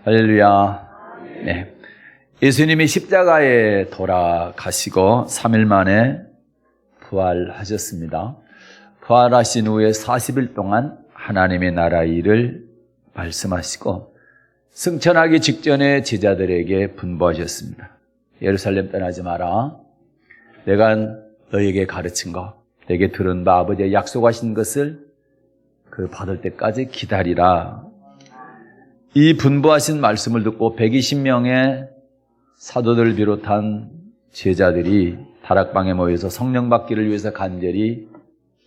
할렐루야. 네. 예수님이 십자가에 돌아가시고 3일 만에 부활하셨습니다. 부활하신 후에 40일 동안 하나님의 나라 일을 말씀하시고 승천하기 직전에 제자들에게 분부하셨습니다. 예루살렘 떠나지 마라. 내가 너에게 가르친 것, 내게 들은 바 아버지의 약속하신 것을 그 받을 때까지 기다리라. 이 분부하신 말씀을 듣고 120명의 사도들을 비롯한 제자들이 다락방에 모여서 성령 받기를 위해서 간절히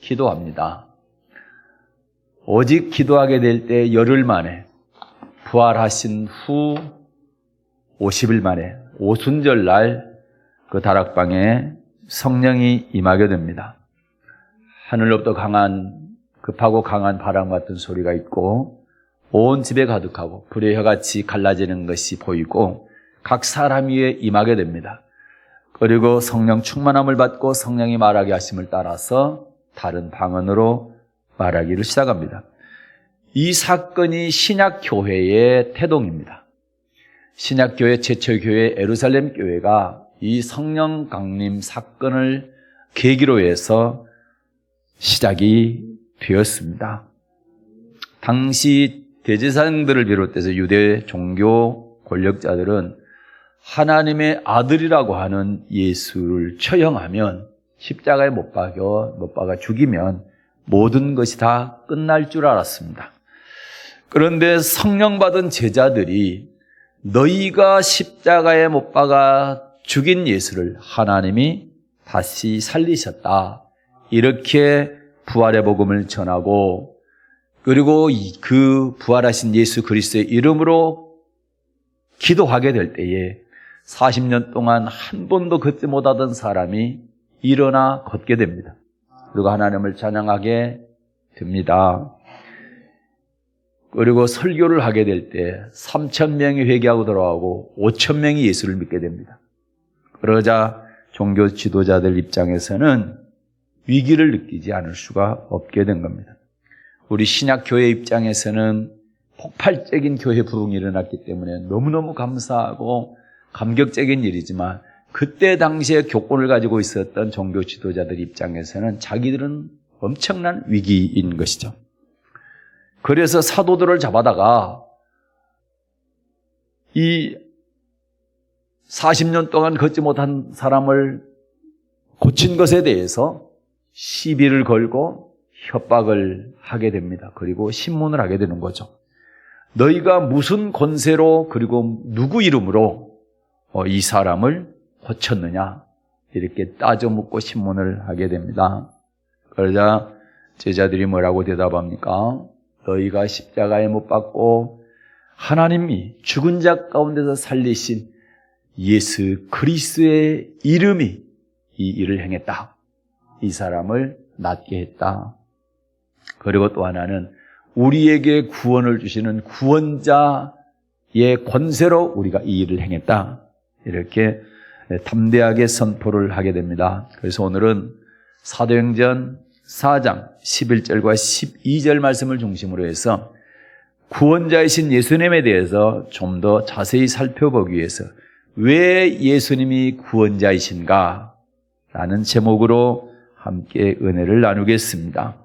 기도합니다. 오직 기도하게 될 때 열흘 만에 부활하신 후 50일 만에 오순절 날 그 다락방에 성령이 임하게 됩니다. 하늘로부터 급하고 강한 바람 같은 소리가 있고 온 집에 가득하고 불의 혀같이 갈라지는 것이 보이고 각 사람 위에 임하게 됩니다. 그리고 성령 충만함을 받고 성령이 말하게 하심을 따라서 다른 방언으로 말하기를 시작합니다. 이 사건이 신약교회의 태동입니다. 신약교회 최초교회 에루살렘 교회가 이 성령 강림 사건을 계기로 해서 시작이 되었습니다. 당시 대제사장들을 비롯해서 유대 종교 권력자들은 하나님의 아들이라고 하는 예수를 처형하면 십자가에 못 박아 죽이면 모든 것이 다 끝날 줄 알았습니다. 그런데 성령 받은 제자들이 너희가 십자가에 못 박아 죽인 예수를 하나님이 다시 살리셨다. 이렇게 부활의 복음을 전하고 그리고 그 부활하신 예수 그리스도의 이름으로 기도하게 될 때에 40년 동안 한 번도 걷지 못하던 사람이 일어나 걷게 됩니다. 그리고 하나님을 찬양하게 됩니다. 그리고 설교를 하게 될 때 3,000명이 회개하고 돌아오고 5,000명이 예수를 믿게 됩니다. 그러자 종교 지도자들 입장에서는 위기를 느끼지 않을 수가 없게 된 겁니다. 우리 신약교회 입장에서는 폭발적인 교회 부흥이 일어났기 때문에 너무너무 감사하고 감격적인 일이지만 그때 당시에 교권을 가지고 있었던 종교 지도자들 입장에서는 자기들은 엄청난 위기인 것이죠. 그래서 사도들을 잡아다가 이 40년 동안 걷지 못한 사람을 고친 것에 대해서 시비를 걸고 협박을 하게 됩니다. 그리고 신문을 하게 되는 거죠. 너희가 무슨 권세로 그리고 누구 이름으로 이 사람을 고쳤느냐 이렇게 따져 묻고 신문을 하게 됩니다. 그러자 제자들이 뭐라고 대답합니까? 너희가 십자가에 못 박고 하나님이 죽은 자 가운데서 살리신 예수 그리스도의 이름이 이 일을 행했다. 이 사람을 낫게 했다. 그리고 또 하나는 우리에게 구원을 주시는 구원자의 권세로 우리가 이 일을 행했다. 이렇게 담대하게 선포를 하게 됩니다. 그래서 오늘은 사도행전 4장 11절과 12절 말씀을 중심으로 해서 구원자이신 예수님에 대해서 좀 더 자세히 살펴보기 위해서 왜 예수님이 구원자이신가? 라는 제목으로 함께 은혜를 나누겠습니다.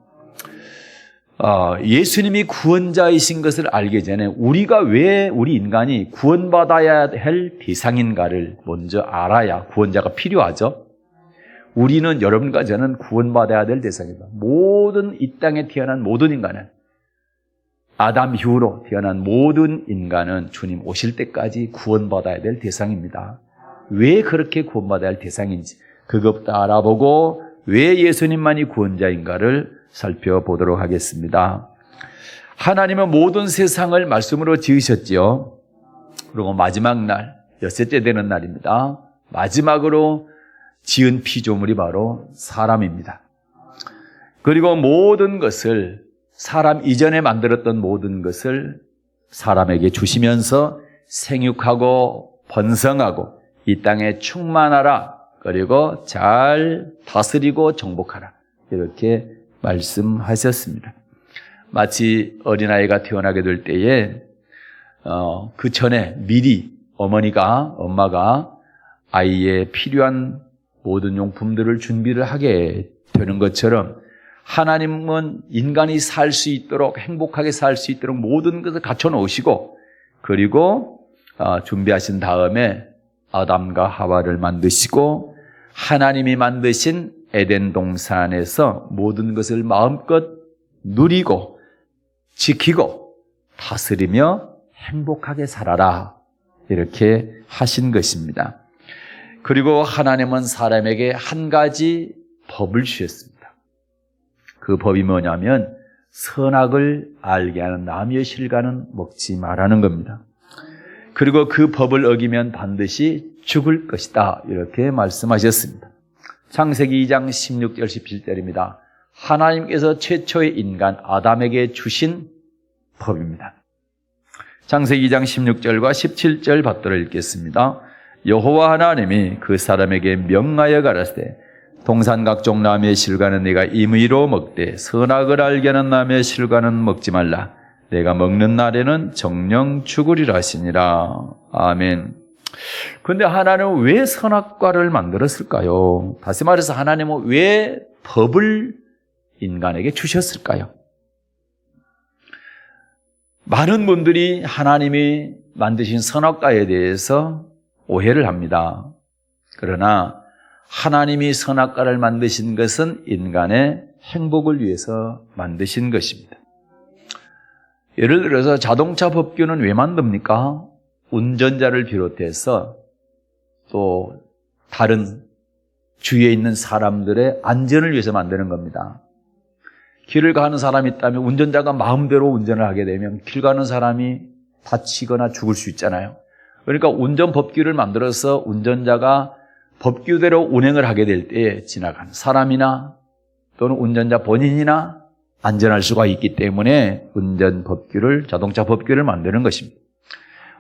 예수님이 구원자이신 것을 알기 전에 우리가 왜 우리 인간이 구원받아야 할 대상인가를 먼저 알아야 구원자가 필요하죠. 우리는 여러분과 저는 구원받아야 될 대상입니다. 모든 이 땅에 태어난 모든 인간은 아담 이후로 태어난 모든 인간은 주님 오실 때까지 구원받아야 될 대상입니다. 왜 그렇게 구원받아야 할 대상인지 그것부터 알아보고 왜 예수님만이 구원자인가를 살펴보도록 하겠습니다. 하나님은 모든 세상을 말씀으로 지으셨지요. 그리고 마지막 날, 여섯째 되는 날입니다. 마지막으로 지은 피조물이 바로 사람입니다. 그리고 모든 것을 사람 이전에 만들었던 모든 것을 사람에게 주시면서 생육하고 번성하고 이 땅에 충만하라. 그리고 잘 다스리고 정복하라. 이렇게 말씀하셨습니다. 마치 어린아이가 태어나게 될 때에 그 전에 미리 엄마가 아이의 필요한 모든 용품들을 준비를 하게 되는 것처럼 하나님은 인간이 살 수 있도록, 행복하게 살 수 있도록 모든 것을 갖춰 놓으시고, 그리고 준비하신 다음에 아담과 하와를 만드시고 하나님이 만드신 에덴 동산에서 모든 것을 마음껏 누리고 지키고 다스리며 행복하게 살아라, 이렇게 하신 것입니다. 그리고 하나님은 사람에게 한 가지 법을 주셨습니다. 그 법이 뭐냐면 선악을 알게 하는 나무의 실과는 먹지 말라는 겁니다. 그리고 그 법을 어기면 반드시 죽을 것이다, 이렇게 말씀하셨습니다. 창세기 2장 16절 17절입니다. 하나님께서 최초의 인간 아담에게 주신 법입니다. 창세기 2장 16절과 17절 받들어 읽겠습니다. 여호와 하나님이 그 사람에게 명하여 가라사대 동산 각종 나무의 실과는 네가 임의로 먹되 선악을 알게 하는 나무의 실과는 먹지 말라. 내가 먹는 날에는 정령 죽으리라 하시니라. 아멘. 그런데 하나님은 왜 선악과를 만들었을까요? 다시 말해서 하나님은 왜 법을 인간에게 주셨을까요? 많은 분들이 하나님이 만드신 선악과에 대해서 오해를 합니다. 그러나 하나님이 선악과를 만드신 것은 인간의 행복을 위해서 만드신 것입니다. 예를 들어서 자동차 법규는 왜 만듭니까? 운전자를 비롯해서 또 다른 주위에 있는 사람들의 안전을 위해서 만드는 겁니다. 길을 가는 사람이 있다면 운전자가 마음대로 운전을 하게 되면 길 가는 사람이 다치거나 죽을 수 있잖아요. 그러니까 운전 법규를 만들어서 운전자가 법규대로 운행을 하게 될 때 지나가는 사람이나 또는 운전자 본인이나 안전할 수가 있기 때문에 운전 법규를, 자동차 법규를 만드는 것입니다.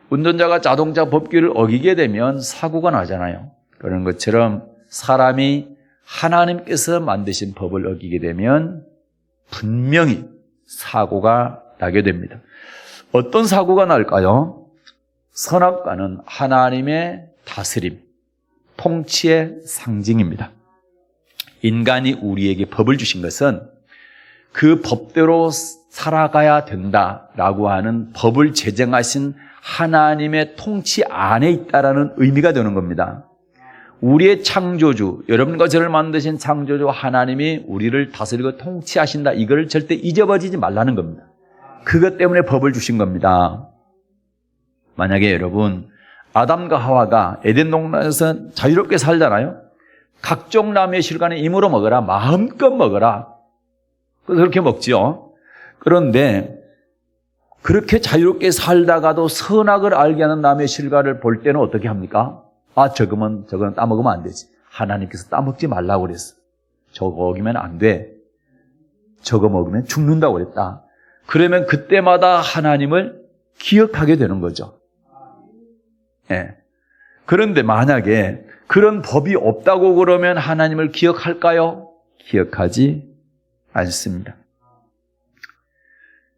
운전자가 자동차 법규를 어기게 되면 사고가 나잖아요. 그런 것처럼 사람이 하나님께서 만드신 법을 어기게 되면 분명히 사고가 나게 됩니다. 어떤 사고가 날까요? 선악과는 하나님의 다스림, 통치의 상징입니다. 인간이 우리에게 법을 주신 것은 그 법대로 살아가야 된다라고 하는 법을 제정하신 하나님의 통치 안에 있다라는 의미가 되는 겁니다. 우리의 창조주, 여러분과 저를 만드신 창조주 하나님이 우리를 다스리고 통치하신다, 이걸 절대 잊어버리지 말라는 겁니다. 그것 때문에 법을 주신 겁니다. 만약에 여러분 아담과 하와가 에덴 동산에서 자유롭게 살잖아요. 각종 나무의 실과는 임으로 먹어라, 마음껏 먹어라, 그렇게 먹지요. 그런데 그렇게 자유롭게 살다가도 선악을 알게 하는 나무의 실과를 볼 때는 어떻게 합니까? 저거는 따먹으면 안 되지. 하나님께서 따먹지 말라고 그랬어. 저거 먹으면 안 돼. 저거 먹으면 죽는다고 그랬다. 그러면 그때마다 하나님을 기억하게 되는 거죠. 예. 그런데 만약에 그런 법이 없다고 그러면 하나님을 기억할까요? 기억하지 않습니다.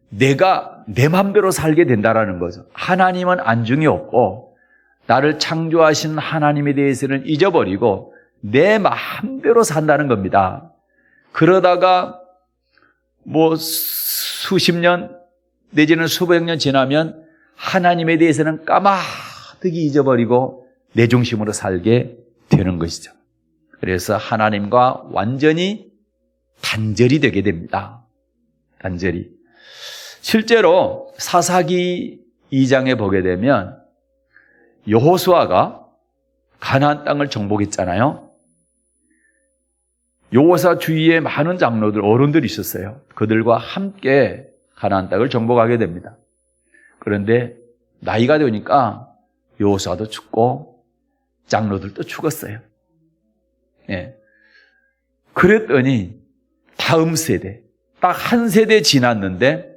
내가 내 맘대로 살게 된다라는 거죠. 하나님은 안중이 없고 나를 창조하신 하나님에 대해서는 잊어버리고 내 마음대로 산다는 겁니다. 그러다가 수십 년 내지는 수백 년 지나면 하나님에 대해서는 까마득히 잊어버리고 내 중심으로 살게 되는 것이죠. 그래서 하나님과 완전히 단절이 되게 됩니다. 단절이. 실제로 사사기 2장에 보게 되면 여호수아가 가나안 땅을 정복했잖아요. 여호수아 주위에 많은 장로들, 어른들이 있었어요. 그들과 함께 가나안 땅을 정복하게 됩니다. 그런데 나이가 되니까 여호수아도 죽고 장로들도 죽었어요. 예. 그랬더니 다음 세대, 딱 한 세대 지났는데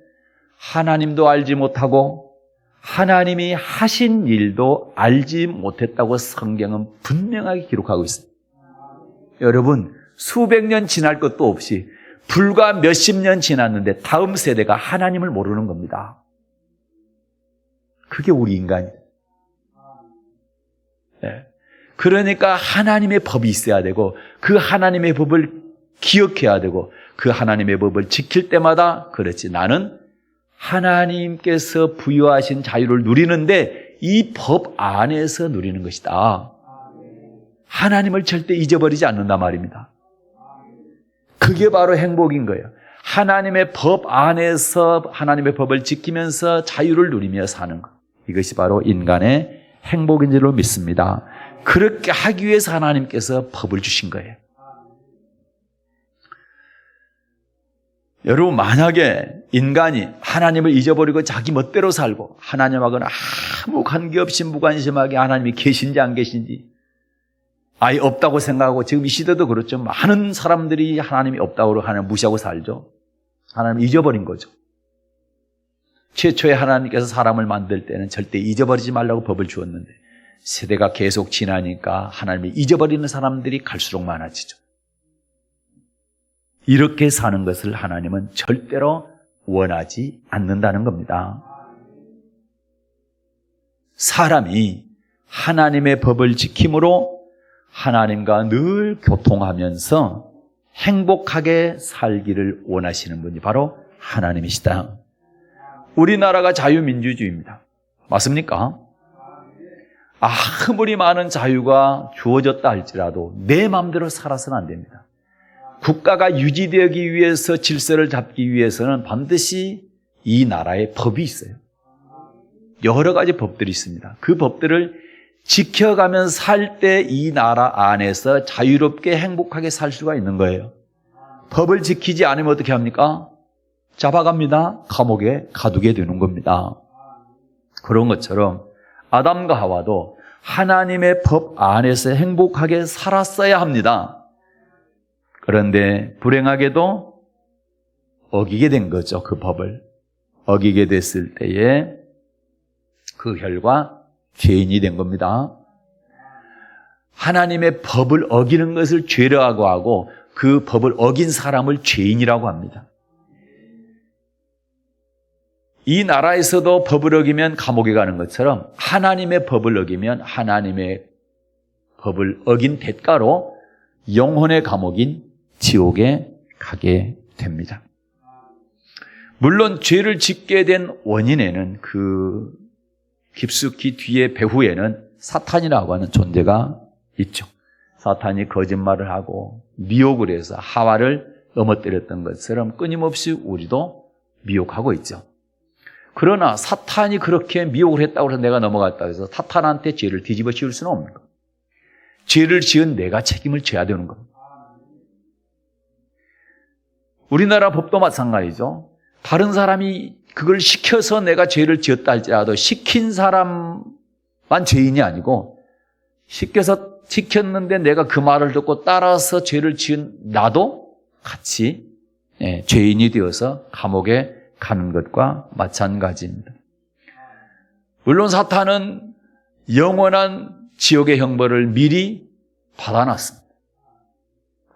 하나님도 알지 못하고 하나님이 하신 일도 알지 못했다고 성경은 분명하게 기록하고 있습니다. 여러분, 수백 년 지날 것도 없이 불과 몇십 년 지났는데 다음 세대가 하나님을 모르는 겁니다. 그게 우리 인간이에요. 네. 그러니까 하나님의 법이 있어야 되고 그 하나님의 법을 기억해야 되고 그 하나님의 법을 지킬 때마다 그렇지 나는 하나님께서 부여하신 자유를 누리는데 이 법 안에서 누리는 것이다. 하나님을 절대 잊어버리지 않는단 말입니다. 그게 바로 행복인 거예요. 하나님의 법 안에서 하나님의 법을 지키면서 자유를 누리며 사는 것. 이것이 바로 인간의 행복인 줄로 믿습니다. 그렇게 하기 위해서 하나님께서 법을 주신 거예요. 여러분 만약에 인간이 하나님을 잊어버리고 자기 멋대로 살고 하나님하고는 아무 관계없이 무관심하게 하나님이 계신지 안 계신지 아예 없다고 생각하고 지금 이 시대도 그렇죠. 많은 사람들이 하나님이 없다고 하나님 무시하고 살죠. 하나님 잊어버린 거죠. 최초에 하나님께서 사람을 만들 때는 절대 잊어버리지 말라고 법을 주었는데 세대가 계속 지나니까 하나님이 잊어버리는 사람들이 갈수록 많아지죠. 이렇게 사는 것을 하나님은 절대로 원하지 않는다는 겁니다. 사람이 하나님의 법을 지킴으로 하나님과 늘 교통하면서 행복하게 살기를 원하시는 분이 바로 하나님이시다. 우리나라가 자유민주주의입니다. 맞습니까? 아무리 많은 자유가 주어졌다 할지라도 내 마음대로 살아서는 안 됩니다. 국가가 유지되기 위해서 질서를 잡기 위해서는 반드시 이 나라에 법이 있어요. 여러 가지 법들이 있습니다. 그 법들을 지켜가면서 살 때 이 나라 안에서 자유롭게 행복하게 살 수가 있는 거예요. 법을 지키지 않으면 어떻게 합니까? 잡아갑니다. 감옥에 가두게 되는 겁니다. 그런 것처럼 아담과 하와도 하나님의 법 안에서 행복하게 살았어야 합니다. 그런데 불행하게도 어기게 된 거죠. 그 법을 어기게 됐을 때에 그 결과 죄인이 된 겁니다. 하나님의 법을 어기는 것을 죄라고 하고 그 법을 어긴 사람을 죄인이라고 합니다. 이 나라에서도 법을 어기면 감옥에 가는 것처럼 하나님의 법을 어기면 하나님의 법을 어긴 대가로 영혼의 감옥인 지옥에 가게 됩니다. 물론 죄를 짓게 된 원인에는 그 깊숙이 뒤에 배후에는 사탄이라고 하는 존재가 있죠. 사탄이 거짓말을 하고 미혹을 해서 하와를 넘어뜨렸던 것처럼 끊임없이 우리도 미혹하고 있죠. 그러나 사탄이 그렇게 미혹을 했다고 해서 내가 넘어갔다고 해서 사탄한테 죄를 뒤집어 씌울 수는 없는 거예요. 죄를 지은 내가 책임을 져야 되는 겁니다. 우리나라 법도 마찬가지죠. 다른 사람이 그걸 시켜서 내가 죄를 지었다 할지라도 시킨 사람만 죄인이 아니고 시켰는데 내가 그 말을 듣고 따라서 죄를 지은 나도 같이 죄인이 되어서 감옥에 가는 것과 마찬가지입니다. 물론 사탄은 영원한 지옥의 형벌을 미리 받아놨습니다.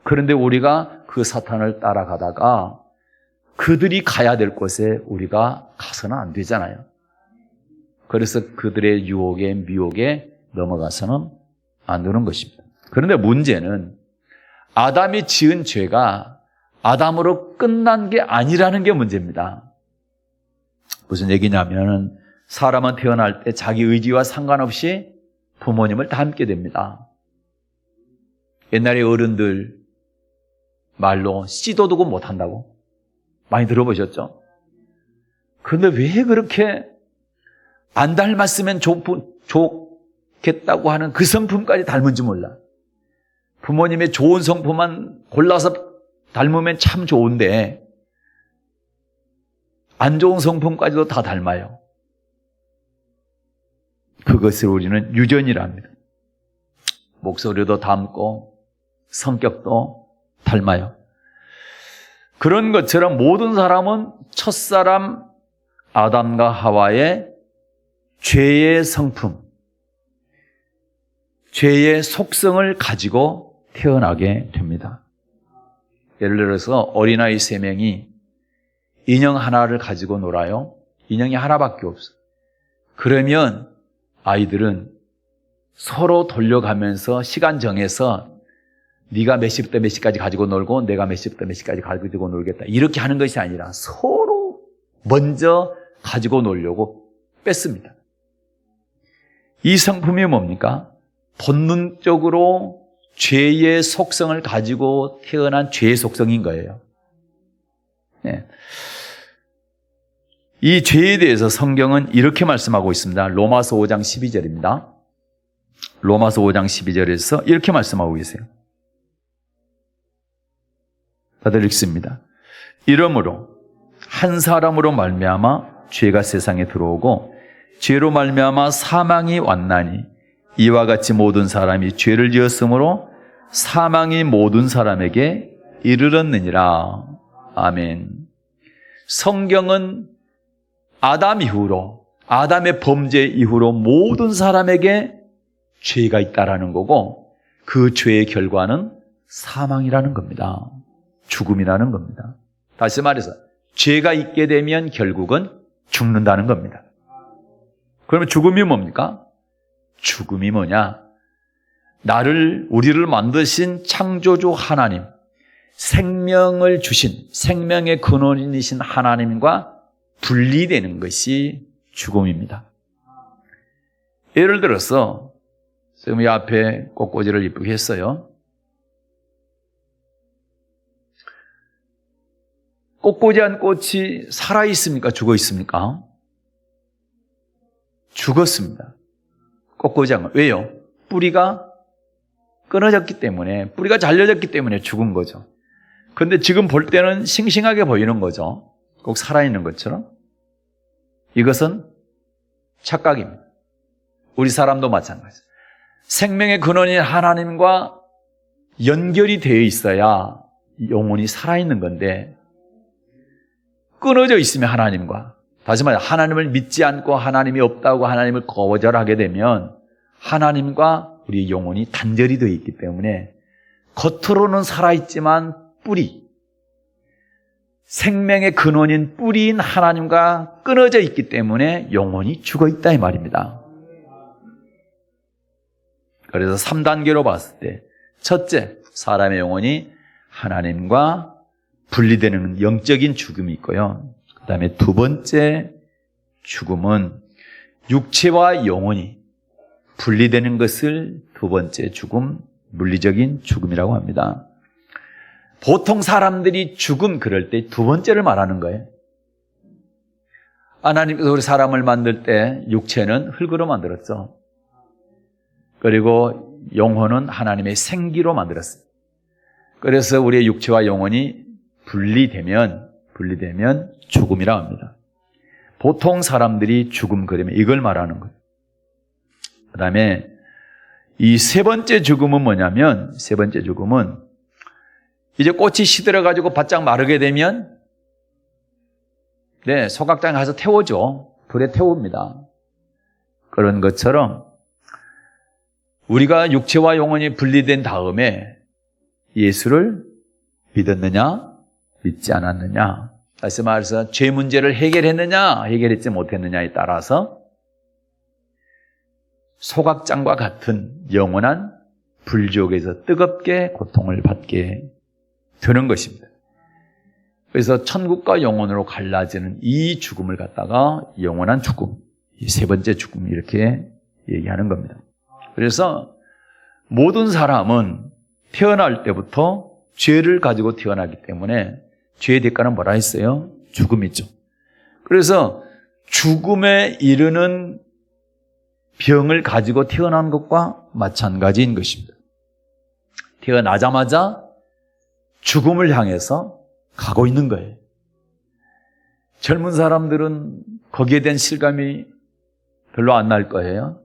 그런데 우리가 그 사탄을 따라가다가 그들이 가야 될 곳에 우리가 가서는 안 되잖아요. 그래서 그들의 유혹에 미혹에 넘어가서는 안 되는 것입니다. 그런데 문제는 아담이 지은 죄가 아담으로 끝난 게 아니라는 게 문제입니다. 무슨 얘기냐면 사람은 태어날 때 자기 의지와 상관없이 부모님을 닮게 됩니다. 옛날에 어른들 말로 씨도 두고 못한다고 많이 들어보셨죠? 그런데 왜 그렇게 안 닮았으면 좋겠다고 하는 그 성품까지 닮은지 몰라. 부모님의 좋은 성품만 골라서 닮으면 참 좋은데 안 좋은 성품까지도 다 닮아요. 그것을 우리는 유전이라 합니다. 목소리도 닮고 성격도 닮아요. 그런 것처럼 모든 사람은 첫사람 아담과 하와의 죄의 성품, 죄의 속성을 가지고 태어나게 됩니다. 예를 들어서 어린아이 3명이 인형 하나를 가지고 놀아요. 인형이 하나밖에 없어요. 그러면 아이들은 서로 돌려가면서 시간 정해서 네가 몇 시부터 몇 시까지 가지고 놀고 내가 몇 시부터 몇 시까지 가지고 놀겠다. 이렇게 하는 것이 아니라 서로 먼저 가지고 놀려고 뺐습니다. 이 성품이 뭡니까? 본능적으로 죄의 속성을 가지고 태어난 죄의 속성인 거예요. 네. 이 죄에 대해서 성경은 이렇게 말씀하고 있습니다. 로마서 5장 12절입니다. 로마서 5장 12절에서 이렇게 말씀하고 계세요. 다들 읽습니다. 이러므로 한 사람으로 말미암아 죄가 세상에 들어오고 죄로 말미암아 사망이 왔나니 이와 같이 모든 사람이 죄를 지었으므로 사망이 모든 사람에게 이르렀느니라. 아멘. 성경은 아담 이후로, 아담의 범죄 이후로 모든 사람에게 죄가 있다라는 거고 그 죄의 결과는 사망이라는 겁니다. 죽음이라는 겁니다. 다시 말해서 죄가 있게 되면 결국은 죽는다는 겁니다. 그러면 죽음이 뭡니까? 죽음이 뭐냐? 우리를 만드신 창조주 하나님, 생명을 주신 생명의 근원이신 하나님과 분리되는 것이 죽음입니다. 예를 들어서 지금 이 앞에 꽃꽂이를 이쁘게 했어요. 꽃꽂이한 꽃이 살아있습니까? 죽어있습니까? 죽었습니다. 꽃꽂이한 건. 왜요? 뿌리가 끊어졌기 때문에, 뿌리가 잘려졌기 때문에 죽은 거죠. 그런데 지금 볼 때는 싱싱하게 보이는 거죠. 꼭 살아있는 것처럼. 이것은 착각입니다. 우리 사람도 마찬가지입니다. 생명의 근원인 하나님과 연결이 되어 있어야 영혼이 살아있는 건데 끊어져 있으면 하나님과, 다시 말해 하나님을 믿지 않고 하나님이 없다고 하나님을 거절하게 되면 하나님과 우리 영혼이 단절이 되어 있기 때문에 겉으로는 살아있지만 뿌리, 생명의 근원인 뿌리인 하나님과 끊어져 있기 때문에 영혼이 죽어있다 이 말입니다. 그래서 3단계로 봤을 때 첫째, 사람의 영혼이 하나님과 분리되는 영적인 죽음이 있고요. 그 다음에 두 번째 죽음은 육체와 영혼이 분리되는 것을 두 번째 죽음, 물리적인 죽음이라고 합니다. 보통 사람들이 죽음 그럴 때 두 번째를 말하는 거예요. 하나님께서 우리 사람을 만들 때 육체는 흙으로 만들었죠. 그리고 영혼은 하나님의 생기로 만들었어요. 그래서 우리의 육체와 영혼이 분리되면 죽음이라고 합니다. 보통 사람들이 죽음 그러면 이걸 말하는 거예요. 그 다음에 이 세 번째 죽음은 뭐냐면, 세 번째 죽음은 이제 꽃이 시들어가지고 바짝 마르게 되면 소각장에 가서 태워줘. 불에 태웁니다. 그런 것처럼 우리가 육체와 영혼이 분리된 다음에 예수를 믿었느냐, 믿지 않았느냐, 다시 말해서 죄 문제를 해결했느냐, 해결했지 못했느냐에 따라서 소각장과 같은 영원한 불지옥에서 뜨겁게 고통을 받게 되는 것입니다. 그래서 천국과 영혼으로 갈라지는 이 죽음을 갖다가 영원한 죽음, 이 세 번째 죽음 이렇게 얘기하는 겁니다. 그래서 모든 사람은 태어날 때부터 죄를 가지고 태어나기 때문에 죄의 대가는 뭐라 했어요? 죽음이죠. 그래서 죽음에 이르는 병을 가지고 태어난 것과 마찬가지인 것입니다. 태어나자마자 죽음을 향해서 가고 있는 거예요. 젊은 사람들은 거기에 대한 실감이 별로 안 날 거예요.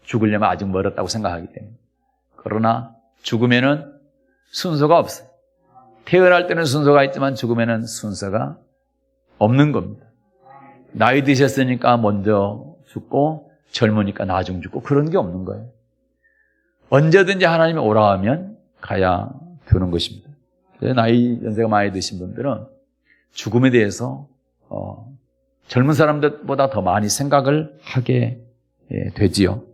죽으려면 아직 멀었다고 생각하기 때문에. 그러나 죽으면은 순서가 없어요. 태어날 때는 순서가 있지만 죽으면은 순서가 없는 겁니다. 나이 드셨으니까 먼저 죽고 젊으니까 나중 죽고 그런 게 없는 거예요. 언제든지 하나님이 오라 하면 가야 되는 것입니다. 연세가 많이 드신 분들은 죽음에 대해서 젊은 사람들보다 더 많이 생각을 하게 되지요.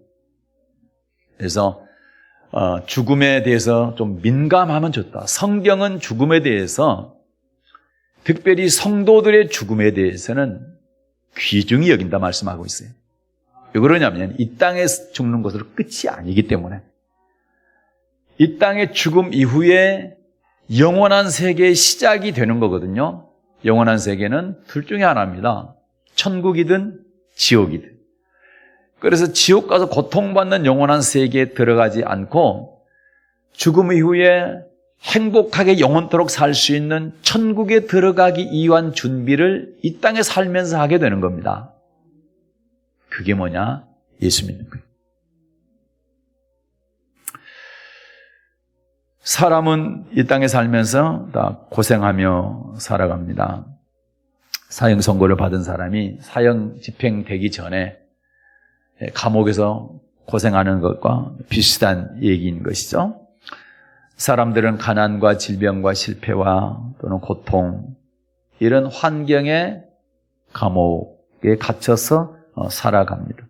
그래서 죽음에 대해서 좀 민감하면 좋다. 성경은 죽음에 대해서, 특별히 성도들의 죽음에 대해서는 귀중히 여긴다 말씀하고 있어요. 왜 그러냐면 이 땅에서 죽는 것으로 끝이 아니기 때문에, 이 땅의 죽음 이후에 영원한 세계의 시작이 되는 거거든요. 영원한 세계는 둘 중에 하나입니다. 천국이든 지옥이든. 그래서 지옥 가서 고통받는 영원한 세계에 들어가지 않고 죽음 이후에 행복하게 영원토록 살 수 있는 천국에 들어가기 위한 준비를 이 땅에 살면서 하게 되는 겁니다. 그게 뭐냐? 예수 믿는 거예요. 사람은 이 땅에 살면서 다 고생하며 살아갑니다. 사형 선고를 받은 사람이 사형 집행되기 전에 감옥에서 고생하는 것과 비슷한 얘기인 것이죠. 사람들은 가난과 질병과 실패와 또는 고통, 이런 환경에 감옥에 갇혀서 살아갑니다.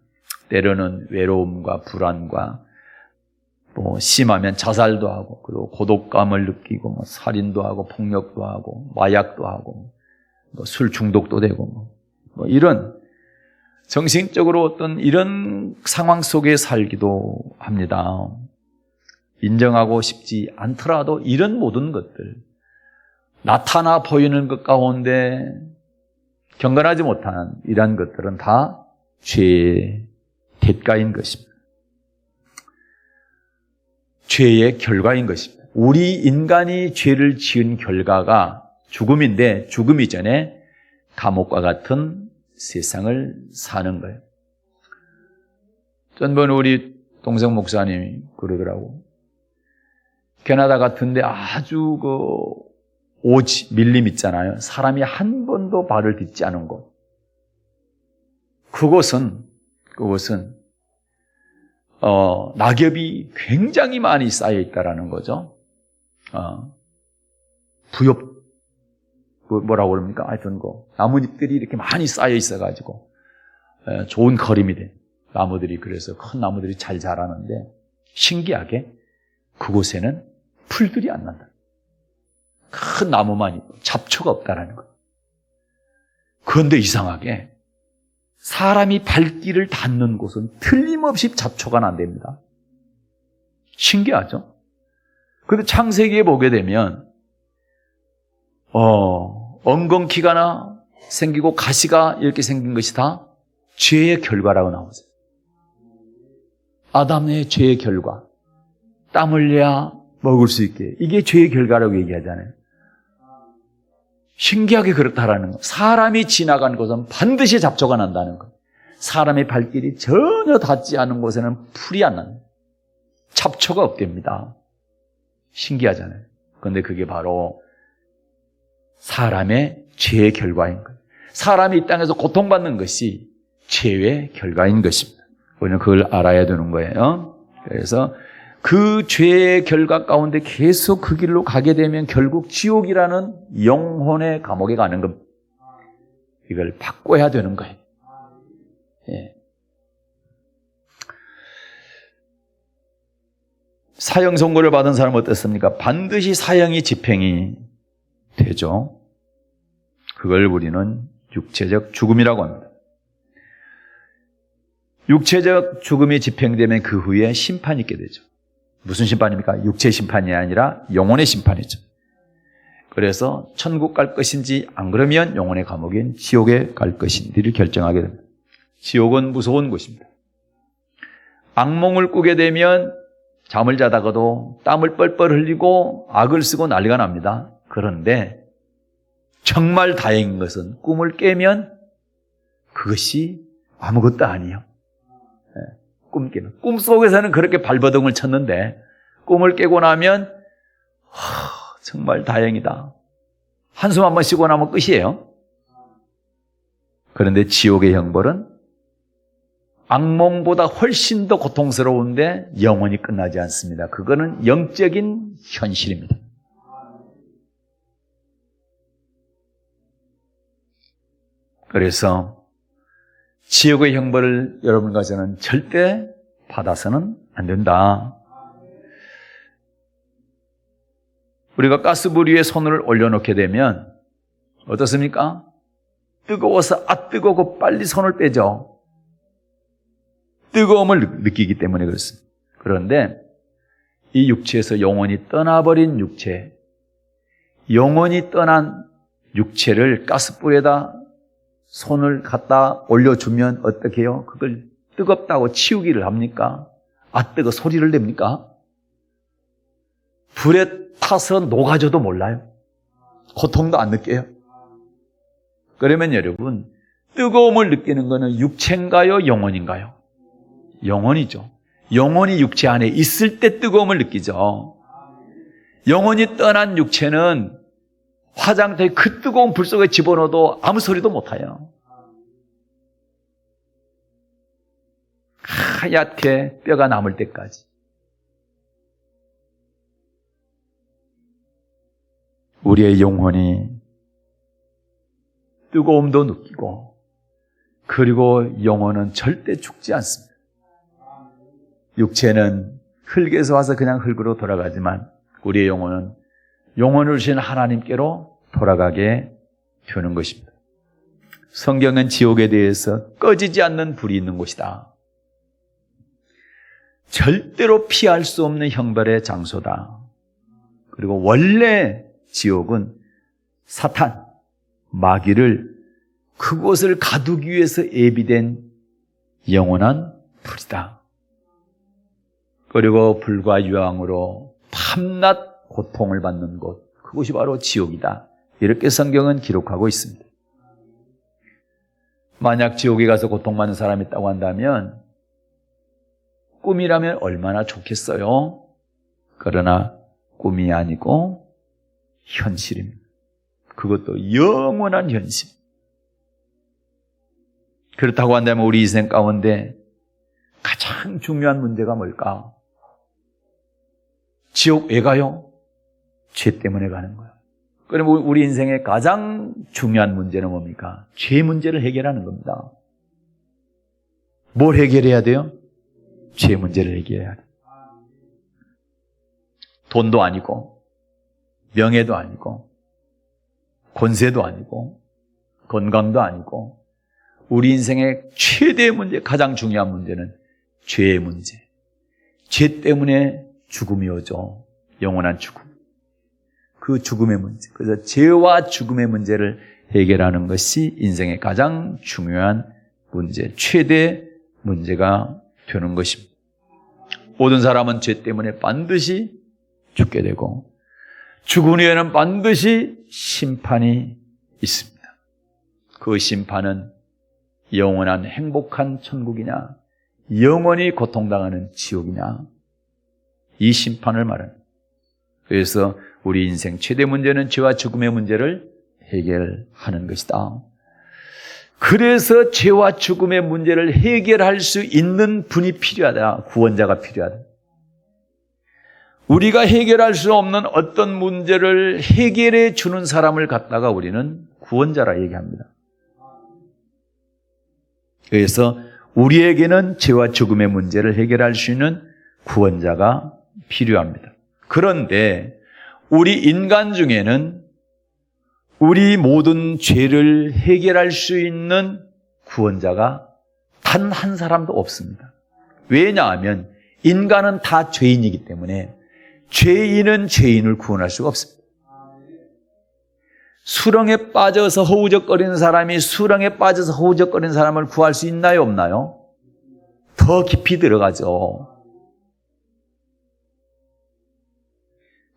때로는 외로움과 불안과 또 심하면 자살도 하고, 그리고 고독감을 느끼고 살인도 하고 폭력도 하고 마약도 하고 술 중독도 되고 이런 정신적으로 어떤 이런 상황 속에 살기도 합니다. 인정하고 싶지 않더라도 이런 모든 것들, 나타나 보이는 것 가운데 경건하지 못한 이러한 것들은 다 죄의 대가인 것입니다. 죄의 결과인 것입니다. 우리 인간이 죄를 지은 결과가 죽음인데, 죽음 이전에 감옥과 같은 세상을 사는 거예요. 전번 우리 동생 목사님이 그러더라고. 캐나다 같은데 아주 오지, 밀림 있잖아요. 사람이 한 번도 발을 딛지 않은 곳. 그곳은 낙엽이 굉장히 많이 쌓여 있다라는 거죠. 부엽, 뭐라고 그럽니까? 하여튼 나뭇잎들이 이렇게 많이 쌓여 있어가지고 좋은 거림이 돼. 나무들이, 그래서 큰 나무들이 잘 자라는데 신기하게 그곳에는 풀들이 안 난다. 큰 나무만 있고 잡초가 없다라는 거예요. 그런데 이상하게 사람이 발길을 닿는 곳은 틀림없이 잡초가 난답니다. 신기하죠? 그런데 창세기에 보게 되면 엉겅퀴가 생기고 가시가 이렇게 생긴 것이 다 죄의 결과라고 나오죠. 아담의 죄의 결과. 땀 흘려야 먹을 수 있게. 이게 죄의 결과라고 얘기하잖아요. 신기하게 그렇다라는 거. 사람이 지나간 곳은 반드시 잡초가 난다는 거. 사람의 발길이 전혀 닿지 않은 곳에는 풀이 안 난다. 잡초가 없답니다. 신기하잖아요. 그런데 그게 바로 사람의 죄의 결과인 거예요. 사람이 이 땅에서 고통받는 것이 죄의 결과인 것입니다. 우리는 그걸 알아야 되는 거예요. 그래서 그 죄의 결과 가운데 계속 그 길로 가게 되면 결국 지옥이라는 영혼의 감옥에 가는 겁니다. 이걸 바꿔야 되는 거예요. 예. 사형 선고를 받은 사람은 어떻습니까? 반드시 사형이 집행이 되죠. 그걸 우리는 육체적 죽음이라고 합니다. 육체적 죽음이 집행되면 그 후에 심판이 있게 되죠. 무슨 심판입니까? 육체 심판이 아니라 영혼의 심판이죠. 그래서 천국 갈 것인지 안 그러면 영혼의 감옥인 지옥에 갈 것인지를 결정하게 됩니다. 지옥은 무서운 곳입니다. 악몽을 꾸게 되면 잠을 자다가도 땀을 뻘뻘 흘리고 악을 쓰고 난리가 납니다. 그런데 정말 다행인 것은 꿈을 깨면 그것이 아무것도 아니에요. 꿈 깨면. 꿈속에서는 그렇게 발버둥을 쳤는데 꿈을 깨고 나면 정말 다행이다. 한숨 한번 쉬고 나면 끝이에요. 그런데 지옥의 형벌은 악몽보다 훨씬 더 고통스러운데 영원히 끝나지 않습니다. 그거는 영적인 현실입니다. 그래서 지옥의 형벌을 여러분과 저는 절대 받아서는 안 된다. 우리가 가스불 위에 손을 올려놓게 되면 어떻습니까? 뜨거워서 뜨거워 빨리 손을 빼죠. 뜨거움을 느끼기 때문에 그렇습니다. 그런데 이 육체에서 영원히 떠나버린 육체, 영원히 떠난 육체를 가스불에다 손을 갖다 올려주면 어떻게 해요? 그걸 뜨겁다고 치우기를 합니까? 뜨거 소리를 냅니까? 불에 타서 녹아져도 몰라요. 고통도 안 느껴요. 그러면 여러분, 뜨거움을 느끼는 것은 육체인가요? 영혼인가요? 영혼이죠. 영혼이 육체 안에 있을 때 뜨거움을 느끼죠. 영혼이 떠난 육체는 화장터에 그 뜨거운 불 속에 집어넣어도 아무 소리도 못해요. 하얗게 뼈가 남을 때까지. 우리의 영혼이 뜨거움도 느끼고, 그리고 영혼은 절대 죽지 않습니다. 육체는 흙에서 와서 그냥 흙으로 돌아가지만 우리의 영혼은 영혼을 주신 하나님께로 돌아가게 되는 것입니다. 성경은 지옥에 대해서 꺼지지 않는 불이 있는 곳이다. 절대로 피할 수 없는 형벌의 장소다. 그리고 원래 지옥은 사탄, 마귀를 그곳을 가두기 위해서 예비된 영원한 불이다. 그리고 불과 유황으로 밤낮 고통을 받는 곳, 그곳이 바로 지옥이다. 이렇게 성경은 기록하고 있습니다. 만약 지옥에 가서 고통받는 사람이 있다고 한다면 꿈이라면 얼마나 좋겠어요? 그러나 꿈이 아니고 현실입니다. 그것도 영원한 현실. 그렇다고 한다면 우리 인생 가운데 가장 중요한 문제가 뭘까? 지옥 왜 가요? 죄 때문에 가는 거예요. 그럼 우리 인생의 가장 중요한 문제는 뭡니까? 죄 문제를 해결하는 겁니다. 뭘 해결해야 돼요? 죄 문제를 해결해야 돼요. 돈도 아니고, 명예도 아니고, 권세도 아니고, 건강도 아니고, 우리 인생의 최대의 문제, 가장 중요한 문제는 죄의 문제. 죄 때문에 죽음이 오죠. 영원한 죽음. 그 죽음의 문제. 그래서 죄와 죽음의 문제를 해결하는 것이 인생의 가장 중요한 문제, 최대 문제가 되는 것입니다. 모든 사람은 죄 때문에 반드시 죽게 되고 죽은 후에는 반드시 심판이 있습니다. 그 심판은 영원한 행복한 천국이냐, 영원히 고통당하는 지옥이냐, 이 심판을 말합니다. 그래서 우리 인생 최대 문제는 죄와 죽음의 문제를 해결하는 것이다. 그래서 죄와 죽음의 문제를 해결할 수 있는 분이 필요하다. 구원자가 필요하다. 우리가 해결할 수 없는 어떤 문제를 해결해 주는 사람을 갖다가 우리는 구원자라 얘기합니다. 그래서 우리에게는 죄와 죽음의 문제를 해결할 수 있는 구원자가 필요합니다. 그런데 우리 인간 중에는 우리 모든 죄를 해결할 수 있는 구원자가 단 한 사람도 없습니다. 왜냐하면 인간은 다 죄인이기 때문에 죄인은 죄인을 구원할 수가 없습니다. 수렁에 빠져서 허우적거리는 사람이 수렁에 빠져서 허우적거리는 사람을 구할 수 있나요, 없나요? 더 깊이 들어가죠.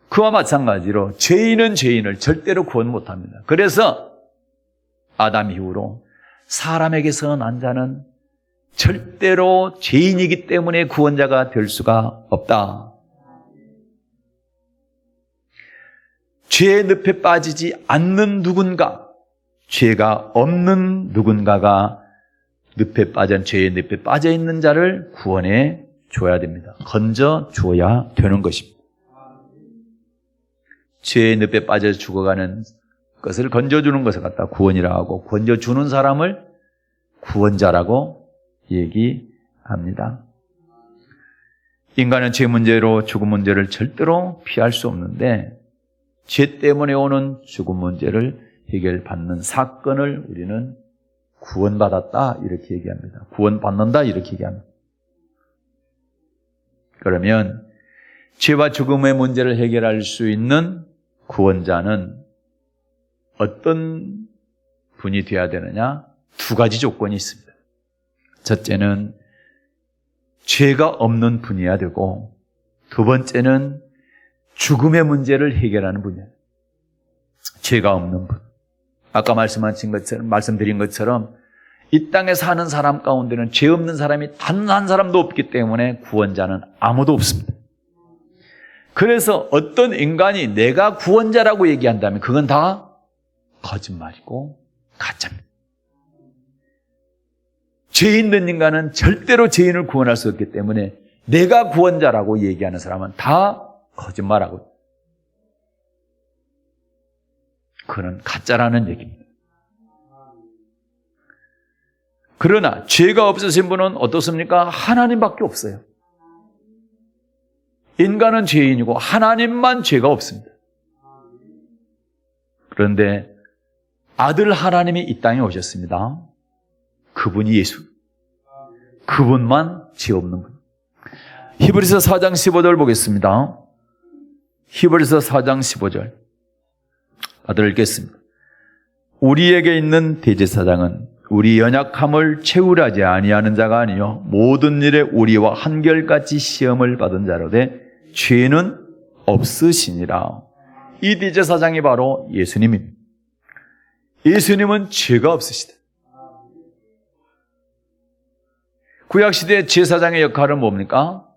그와 마찬가지로 죄인은 죄인을 절대로 구원 못합니다. 그래서 아담 이후로 사람에게서 난 자는 절대로 죄인이기 때문에 구원자가 될 수가 없다. 죄의 늪에 빠지지 않는 누군가, 죄가 없는 누군가가 늪에 빠진 죄의 늪에 빠져 있는 자를 구원해 줘야 됩니다. 건져 줘야 되는 것입니다. 죄의 늪에 빠져 죽어가는 것을 건져주는 것을 갖다 구원이라 하고, 건져주는 사람을 구원자라고 얘기합니다. 인간은 죄 문제로 죽음 문제를 절대로 피할 수 없는데 죄 때문에 오는 죽음 문제를 해결받는 사건을 우리는 구원받았다 이렇게 얘기합니다. 구원받는다 이렇게 얘기합니다. 그러면 죄와 죽음의 문제를 해결할 수 있는 구원자는 어떤 분이 되어야 되느냐? 두 가지 조건이 있습니다. 첫째는 죄가 없는 분이어야 되고 두 번째는 죽음의 문제를 해결하는 분이에요. 죄가 없는 분. 아까 말씀드린 것처럼 이 땅에 사는 사람 가운데는 죄 없는 사람이 단 한 사람도 없기 때문에 구원자는 아무도 없습니다. 그래서 어떤 인간이 내가 구원자라고 얘기한다면 그건 다 거짓말이고 가짜입니다. 죄 있는 인간은 절대로 죄인을 구원할 수 없기 때문에 내가 구원자라고 얘기하는 사람은 다 거짓말하고 그는 가짜라는 얘기입니다. 그러나 죄가 없으신 분은 어떻습니까? 하나님밖에 없어요. 인간은 죄인이고 하나님만 죄가 없습니다. 그런데 아들 하나님이 이 땅에 오셨습니다. 그분이 예수. 그분만 죄 없는 분. 히브리서 4장 15절 보겠습니다. 히브리서 4장 15절. 아들 읽겠습니다. 우리에게 있는 대제사장은 우리 연약함을 채우려지 아니하는 자가 아니요 모든 일에 우리와 한결같이 시험을 받은 자로되 죄는 없으시니라. 이 대제사장이 바로 예수님입니다. 예수님은 죄가 없으시다. 구약시대 제사장의 역할은 뭡니까?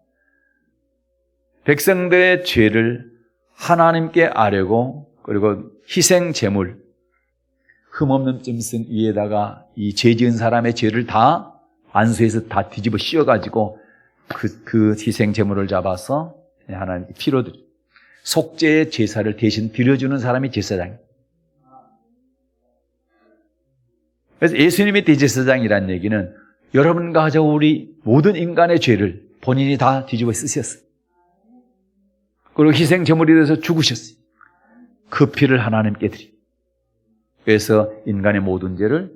백성들의 죄를 하나님께 아뢰고 그리고 희생 제물 흠없는 짐승 위에다가 이 죄 지은 사람의 죄를 다 안수해서 다 뒤집어 씌워가지고 그 희생 제물을 잡아서 하나님께 피로 드려 속죄의 제사를 대신 드려주는 사람이 제사장입니다. 그래서 예수님이 대제사장이라는 얘기는 여러분과 저 우리 모든 인간의 죄를 본인이 다 뒤집어 쓰셨어요. 그리고 희생 제물이 돼서 죽으셨어요. 그 피를 하나님께 드리. 그래서 인간의 모든 죄를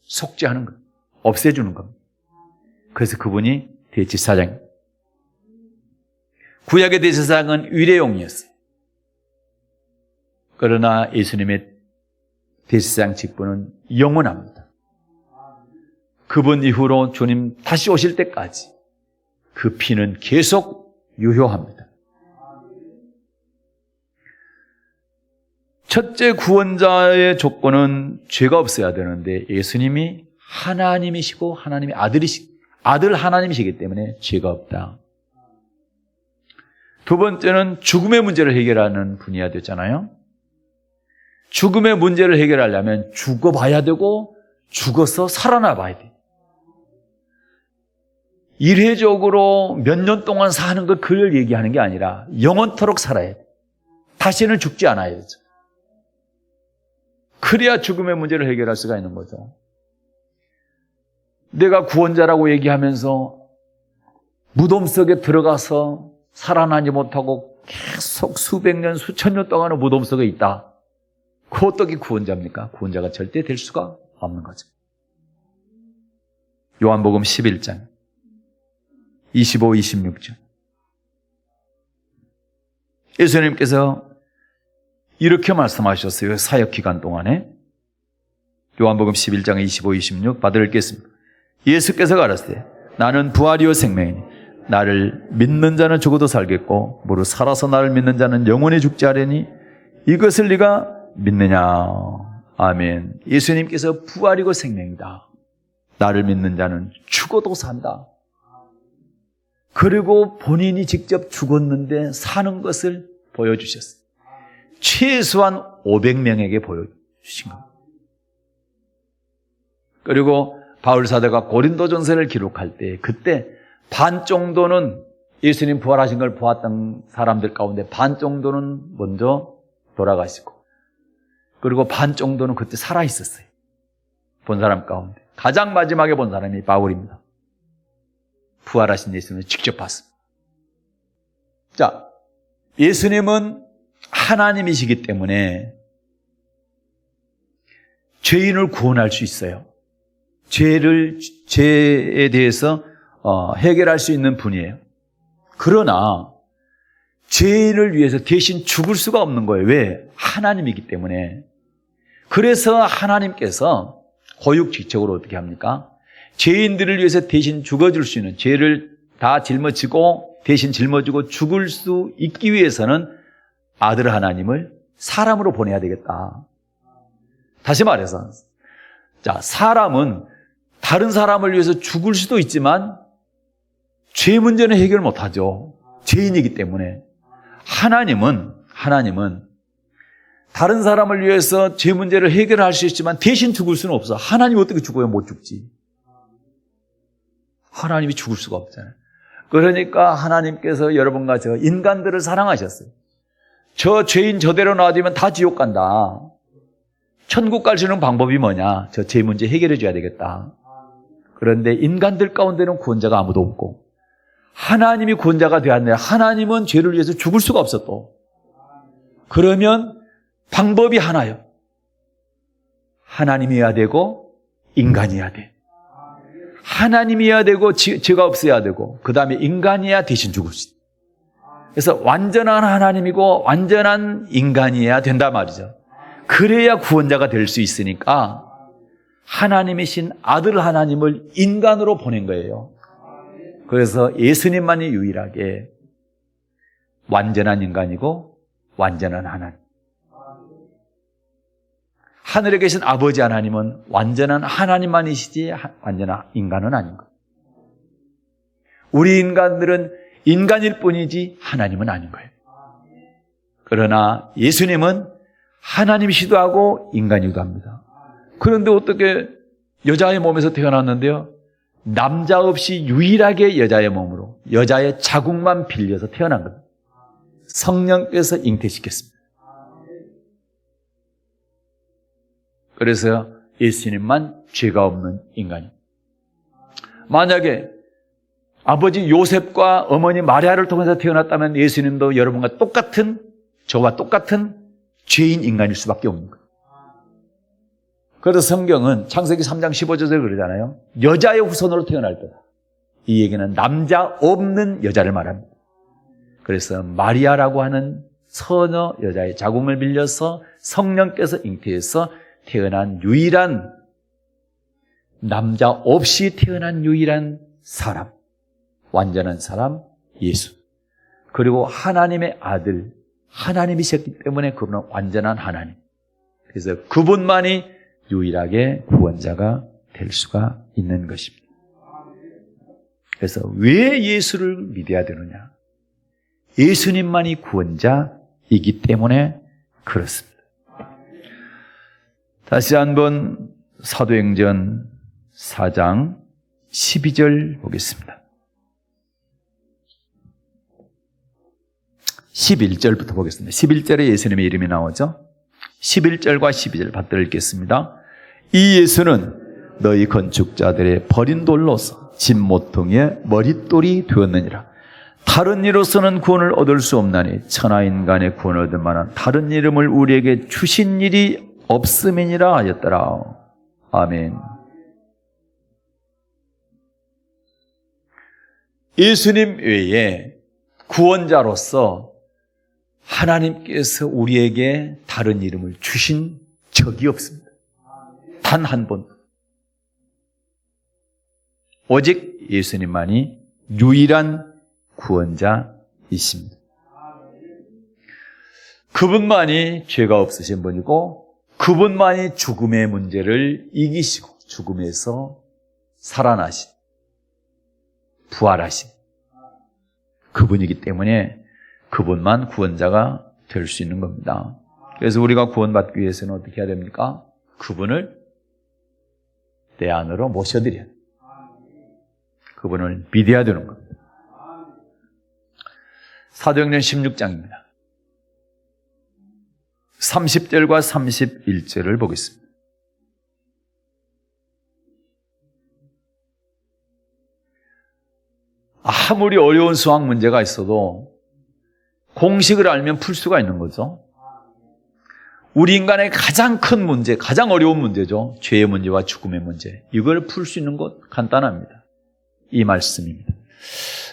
속죄하는 것, 없애주는 겁니다. 그래서 그분이 대제사장입니다. 구약의 대제사장은 일회용이었어요. 그러나 예수님의 대제사장 직분은 영원합니다. 그분 이후로 주님 다시 오실 때까지 그 피는 계속 유효합니다. 첫째 구원자의 조건은 죄가 없어야 되는데 예수님이 하나님이시고 하나님의 아들 하나님이시기 때문에 죄가 없다. 두 번째는 죽음의 문제를 해결하는 분이어야 되잖아요. 죽음의 문제를 해결하려면 죽어봐야 되고 죽어서 살아나 봐야 돼. 일회적으로 몇 년 동안 사는 것 그걸 얘기하는 게 아니라 영원토록 살아야 돼. 다시는 죽지 않아야 되죠. 그래야 죽음의 문제를 해결할 수가 있는 거죠. 내가 구원자라고 얘기하면서 무덤 속에 들어가서 살아나지 못하고 계속 수백 년, 수천 년 동안은 무덤 속에 있다. 그 어떻게 구원자입니까? 구원자가 절대 될 수가 없는 거죠. 요한복음 11장 25, 26절. 예수님께서 이렇게 말씀하셨어요. 사역기간 동안에. 요한복음 11장 25, 26 받아 읽겠습니다. 예수께서 가라사대 나는 부활이요 생명이니 나를 믿는 자는 죽어도 살겠고 무릇 살아서 나를 믿는 자는 영원히 죽지 않으니 이것을 네가 믿느냐. 아멘. 예수님께서 부활이고 생명이다. 나를 믿는 자는 죽어도 산다. 그리고 본인이 직접 죽었는데 사는 것을 보여주셨어요. 최소한 500명에게 보여주신 겁니다. 그리고 바울 사도가 고린도전서를 기록할 때 그때 반 정도는 예수님 부활하신 걸 보았던 사람들 가운데 반 정도는 먼저 돌아가시고 그리고 반 정도는 그때 살아있었어요. 본 사람 가운데 가장 마지막에 본 사람이 바울입니다. 부활하신 예수님을 직접 봤습니다. 자, 예수님은 하나님이시기 때문에 죄인을 구원할 수 있어요. 죄에 대해서 해결할 수 있는 분이에요. 그러나 죄인을 위해서 대신 죽을 수가 없는 거예요. 왜? 하나님이기 때문에. 그래서 하나님께서 고육지책으로 어떻게 합니까? 죄인들을 위해서 대신 죽어줄 수 있는, 죄를 다 짊어지고 대신 짊어지고 죽을 수 있기 위해서는 아들 하나님을 사람으로 보내야 되겠다. 다시 말해서, 자, 사람은 다른 사람을 위해서 죽을 수도 있지만 죄 문제는 해결 못하죠. 죄인이기 때문에. 하나님은 다른 사람을 위해서 죄 문제를 해결할 수 있지만 대신 죽을 수는 없어. 하나님이 어떻게 죽어요? 못 죽지. 하나님이 죽을 수가 없잖아요. 그러니까 하나님께서 여러분과 저 인간들을 사랑하셨어요. 저 죄인 저대로 놔두면 다 지옥 간다. 천국 갈 수 있는 방법이 뭐냐? 저 죄 문제 해결해 줘야 되겠다. 그런데 인간들 가운데는 구원자가 아무도 없고 하나님이 구원자가 되었는데 하나님은 죄를 위해서 죽을 수가 없어 또. 그러면 방법이 하나요. 하나님이어야 되고 인간이어야 돼. 하나님이어야 되고 죄가 없어야 되고 그 다음에 인간이어야 대신 죽을 수 있어요. 그래서 완전한 하나님이고 완전한 인간이어야 된단 말이죠. 그래야 구원자가 될 수 있으니까 하나님이신 아들 하나님을 인간으로 보낸 거예요. 그래서 예수님만이 유일하게 완전한 인간이고 완전한 하나님. 하늘에 계신 아버지 하나님은 완전한 하나님만이시지 완전한 인간은 아닌 거예요. 우리 인간들은 인간일 뿐이지 하나님은 아닌 거예요. 그러나 예수님은 하나님이시도 하고 인간이기도 합니다. 그런데 어떻게 여자의 몸에서 태어났는데요? 남자 없이 유일하게 여자의 몸으로 여자의 자궁만 빌려서 태어난 겁니다. 성령께서 잉태시켰습니다. 그래서 예수님만 죄가 없는 인간입니다. 만약에 아버지 요셉과 어머니 마리아를 통해서 태어났다면 예수님도 여러분과 똑같은, 저와 똑같은 죄인 인간일 수밖에 없는 거예요. 그래서 성경은 창세기 3장 15절에 그러잖아요. 여자의 후손으로 태어날 거다. 이 얘기는 남자 없는 여자를 말합니다. 그래서 마리아라고 하는 처녀 여자의 자궁을 빌려서 성령께서 잉태해서 태어난 유일한, 남자 없이 태어난 유일한 사람, 완전한 사람 예수. 그리고 하나님의 아들, 하나님이셨기 때문에 그분은 완전한 하나님. 그래서 그분만이 유일하게 구원자가 될 수가 있는 것입니다. 그래서 왜 예수를 믿어야 되느냐? 예수님만이 구원자이기 때문에 그렇습니다. 다시 한번 사도행전 4장 12절 보겠습니다. 11절부터 보겠습니다. 11절에 예수님의 이름이 나오죠. 11절과 12절 받들어 읽겠습니다. 이 예수는 너희 건축자들의 버린 돌로서 집 모퉁이의 머릿돌이 되었느니라. 다른 이로서는 구원을 얻을 수 없나니 천하인간의 구원을 얻을 만한 다른 이름을 우리에게 주신 일이 없음이니라 하였더라. 아멘. 예수님 외에 구원자로서 하나님께서 우리에게 다른 이름을 주신 적이 없습니다. 단 한 번. 오직 예수님만이 유일한 구원자이십니다. 그분만이 죄가 없으신 분이고 그분만이 죽음의 문제를 이기시고 죽음에서 살아나신, 부활하신 그분이기 때문에 그분만 구원자가 될 수 있는 겁니다. 그래서 우리가 구원받기 위해서는 어떻게 해야 됩니까? 그분을 내 안으로 모셔드려야 돼요. 그분을 믿어야 되는 겁니다. 사도행전 16장입니다. 30절과 31절을 보겠습니다. 아무리 어려운 수학 문제가 있어도 공식을 알면 풀 수가 있는 거죠. 우리 인간의 가장 큰 문제, 가장 어려운 문제죠. 죄의 문제와 죽음의 문제. 이걸 풀 수 있는 것 간단합니다. 이 말씀입니다.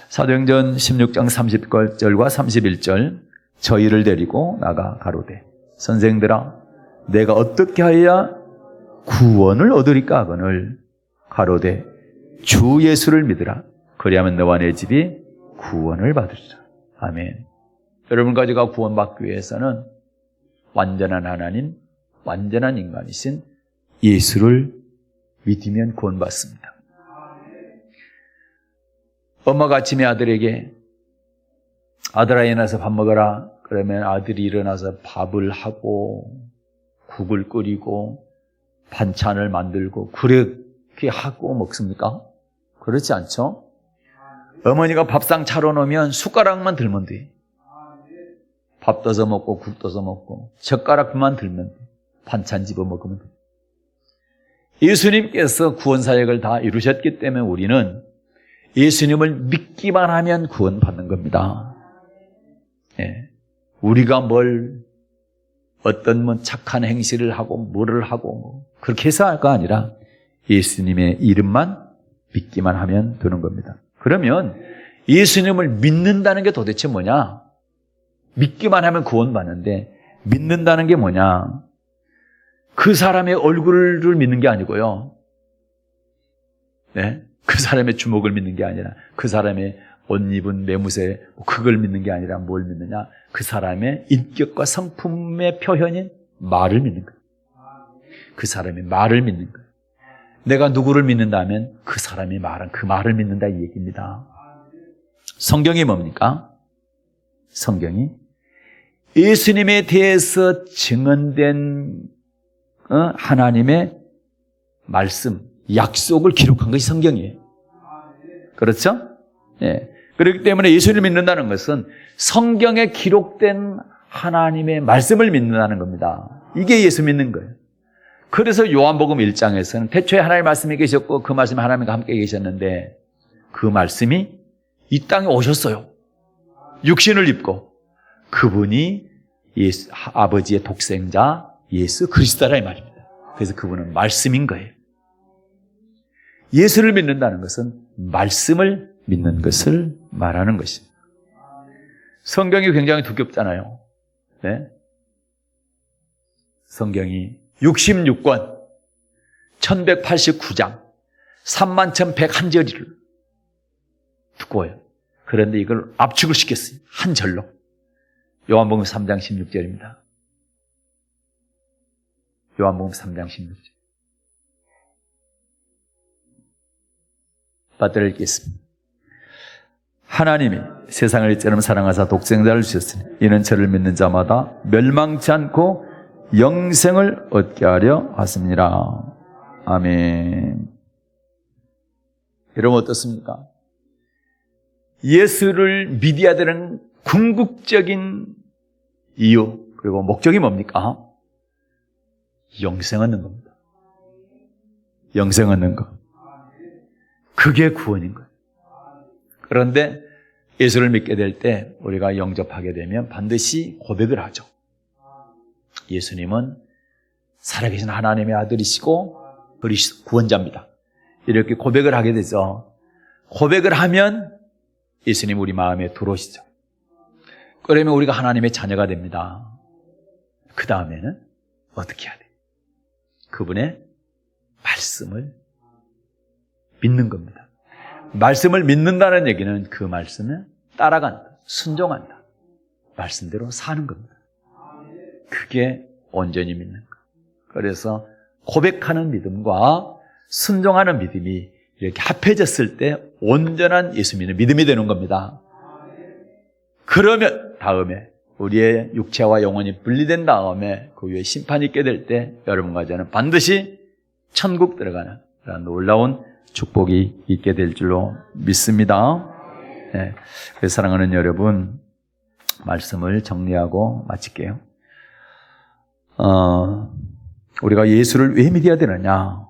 사도행전 16장 30절과 31절 저희를 데리고 나가 가로되 선생들아 내가 어떻게 하여야 구원을 얻으리까 하거늘 가로되 주 예수를 믿으라 그리하면 너와 내 집이 구원을 받으리라. 아멘. 여러분 가지가 구원받기 위해서는 완전한 하나님, 완전한 인간이신 예수를 믿으면 구원받습니다. 엄마가 아침에 아들에게 아들아 일어나서 밥 먹어라. 그러면 아들이 일어나서 밥을 하고 국을 끓이고 반찬을 만들고 그렇게 하고 먹습니까? 그렇지 않죠? 어머니가 밥상 차려놓으면 숟가락만 들면 돼. 밥 떠서 먹고 국 떠서 먹고 젓가락만 들면 돼. 반찬 집어 먹으면 돼. 예수님께서 구원사역을 다 이루셨기 때문에 우리는 예수님을 믿기만 하면 구원받는 겁니다. 예. 우리가 어떤 착한 행실을 하고 뭐를 하고 그렇게 해서 할 거 아니라 예수님의 이름만 믿기만 하면 되는 겁니다. 그러면 예수님을 믿는다는 게 도대체 뭐냐? 믿기만 하면 구원받는데 믿는다는 게 뭐냐? 그 사람의 얼굴을 믿는 게 아니고요. 네? 그 사람의 주먹을 믿는 게 아니라 그 사람의 옷 입은 매무새 그걸 믿는 게 아니라 뭘 믿느냐? 그 사람의 인격과 성품의 표현인 말을 믿는 거예요. 그 사람의 말을 믿는 거예요. 내가 누구를 믿는다면 그 사람이 말한 그 말을 믿는다 이 얘기입니다. 성경이 뭡니까? 성경이 예수님에 대해서 증언된 하나님의 말씀, 약속을 기록한 것이 성경이에요. 그렇죠? 예. 그렇기 때문에 예수를 믿는다는 것은 성경에 기록된 하나님의 말씀을 믿는다는 겁니다. 이게 예수 믿는 거예요. 그래서 요한복음 1장에서는 태초에 하나님의 말씀이 계셨고 그 말씀이 하나님과 함께 계셨는데 그 말씀이 이 땅에 오셨어요. 육신을 입고 그분이 아버지의 독생자 예수 그리스도라 이 말입니다. 그래서 그분은 말씀인 거예요. 예수를 믿는다는 것은 말씀을 믿는 것을 말하는 것입니다. 성경이 굉장히 두껍잖아요. 네? 성경이 66권, 1189장, 31,101절을 두꺼워요. 그런데 이걸 압축을 시켰어요. 한 절로. 요한복음 3장 16절입니다. 요한복음 3장 16절. 받들어 읽겠습니다. 하나님이 세상을 이처럼 사랑하사 독생자를 주셨으니 이는 저를 믿는 자마다 멸망치 않고 영생을 얻게 하려 하십니다. 아멘. 여러분 어떻습니까? 예수를 믿어야 되는 궁극적인 이유 그리고 목적이 뭡니까? 영생 얻는 겁니다. 영생 얻는 것. 그게 구원인 거예요. 그런데 예수를 믿게 될 때 우리가 영접하게 되면 반드시 고백을 하죠. 예수님은 살아계신 하나님의 아들이시고 구원자입니다. 이렇게 고백을 하게 되죠. 고백을 하면 예수님 우리 마음에 들어오시죠. 그러면 우리가 하나님의 자녀가 됩니다. 그 다음에는 어떻게 해야 돼요? 그분의 말씀을 믿는 겁니다. 말씀을 믿는다는 얘기는 그 말씀을 따라간다, 순종한다. 말씀대로 사는 겁니다. 그게 온전히 믿는 것. 그래서 고백하는 믿음과 순종하는 믿음이 이렇게 합해졌을 때 온전한 예수 믿는 믿음이 되는 겁니다. 그러면 다음에 우리의 육체와 영혼이 분리된 다음에 그 위에 심판이 있게 될 때 여러분과 저는 반드시 천국 들어가는 그런 놀라운 축복이 있게 될 줄로 믿습니다. 네. 그래서 사랑하는 여러분, 말씀을 정리하고 마칠게요. 우리가 예수를 왜 믿어야 되느냐?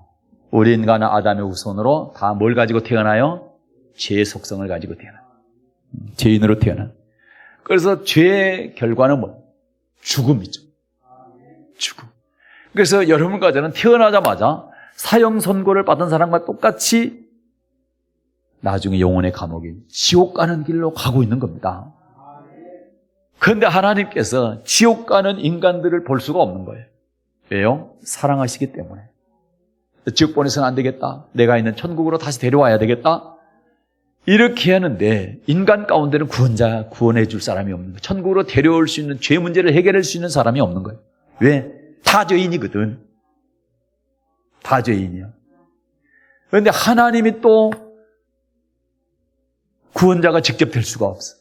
우리 인간은 아담의 후손으로 다 뭘 가지고 태어나요? 죄의 속성을 가지고 태어난, 죄인으로 태어난. 그래서 죄의 결과는 뭐? 죽음이죠. 죽음. 그래서 여러분과 저는 태어나자마자 사형 선고를 받은 사람과 똑같이 나중에 영혼의 감옥인 지옥 가는 길로 가고 있는 겁니다. 그런데 하나님께서 지옥 가는 인간들을 볼 수가 없는 거예요. 왜요? 사랑하시기 때문에. 지옥 보내서는 안 되겠다. 내가 있는 천국으로 다시 데려와야 되겠다. 이렇게 하는데 인간 가운데는 구원해 줄 사람이 없는 거예요. 천국으로 데려올 수 있는 죄 문제를 해결할 수 있는 사람이 없는 거예요. 왜? 다 죄인이거든. 다 죄인이야. 그런데 하나님이 또 구원자가 직접 될 수가 없어.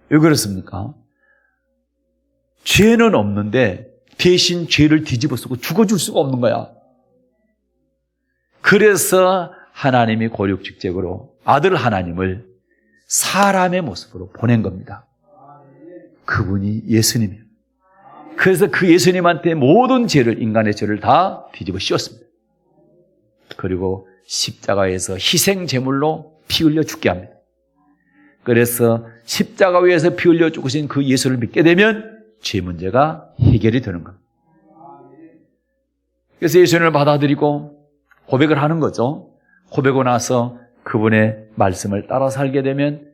왜 그렇습니까? 죄는 없는데 대신 죄를 뒤집어 쓰고 죽어줄 수가 없는 거야. 그래서 하나님이 고육직책으로 아들 하나님을 사람의 모습으로 보낸 겁니다. 그분이 예수님이에요. 그래서 그 예수님한테 모든 죄를, 인간의 죄를 다 뒤집어 씌웠습니다. 그리고 십자가에서 희생 제물로 피 흘려 죽게 합니다. 그래서 십자가 위에서 피 흘려 죽으신 그 예수를 믿게 되면 죄 문제가 해결이 되는 겁니다. 그래서 예수님을 받아들이고 고백을 하는 거죠. 고백하고 나서 그분의 말씀을 따라 살게 되면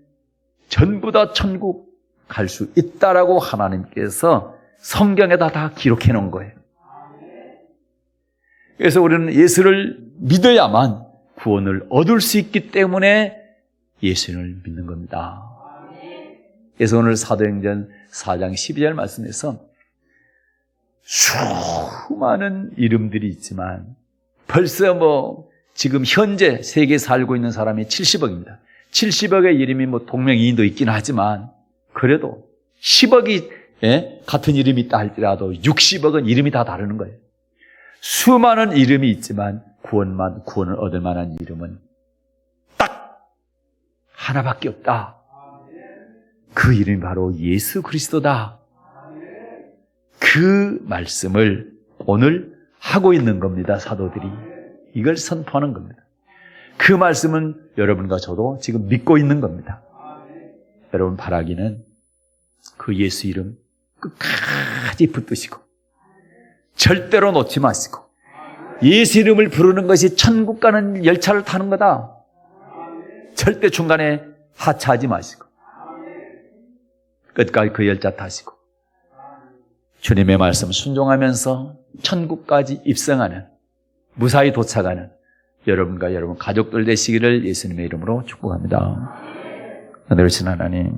전부 다 천국 갈 수 있다라고 하나님께서 성경에다 다 기록해 놓은 거예요. 그래서 우리는 예수를 믿어야만 구원을 얻을 수 있기 때문에 예수님을 믿는 겁니다. 그래서 오늘 사도행전 4장 12절 말씀에서 수많은 이름들이 있지만 벌써 지금 현재 세계에 살고 있는 사람이 70억입니다. 70억의 이름이 동명이인도 있긴 하지만 그래도 10억이 같은 이름이 있다 할지라도 60억은 이름이 다 다르는 거예요. 수많은 이름이 있지만 구원을 얻을 만한 이름은 딱 하나밖에 없다. 그 이름이 바로 예수 그리스도다. 그 말씀을 오늘 하고 있는 겁니다. 사도들이 이걸 선포하는 겁니다. 그 말씀은 여러분과 저도 지금 믿고 있는 겁니다. 여러분 바라기는 그 예수 이름 끝까지 붙드시고 절대로 놓지 마시고 예수 이름을 부르는 것이 천국 가는 열차를 타는 거다. 절대 중간에 하차하지 마시고 끝까지 그 열차 타시고 주님의 말씀 순종하면서 천국까지 입성하는, 무사히 도착하는 여러분과 여러분 가족들 되시기를 예수님의 이름으로 축복합니다. 하늘이신 하나님,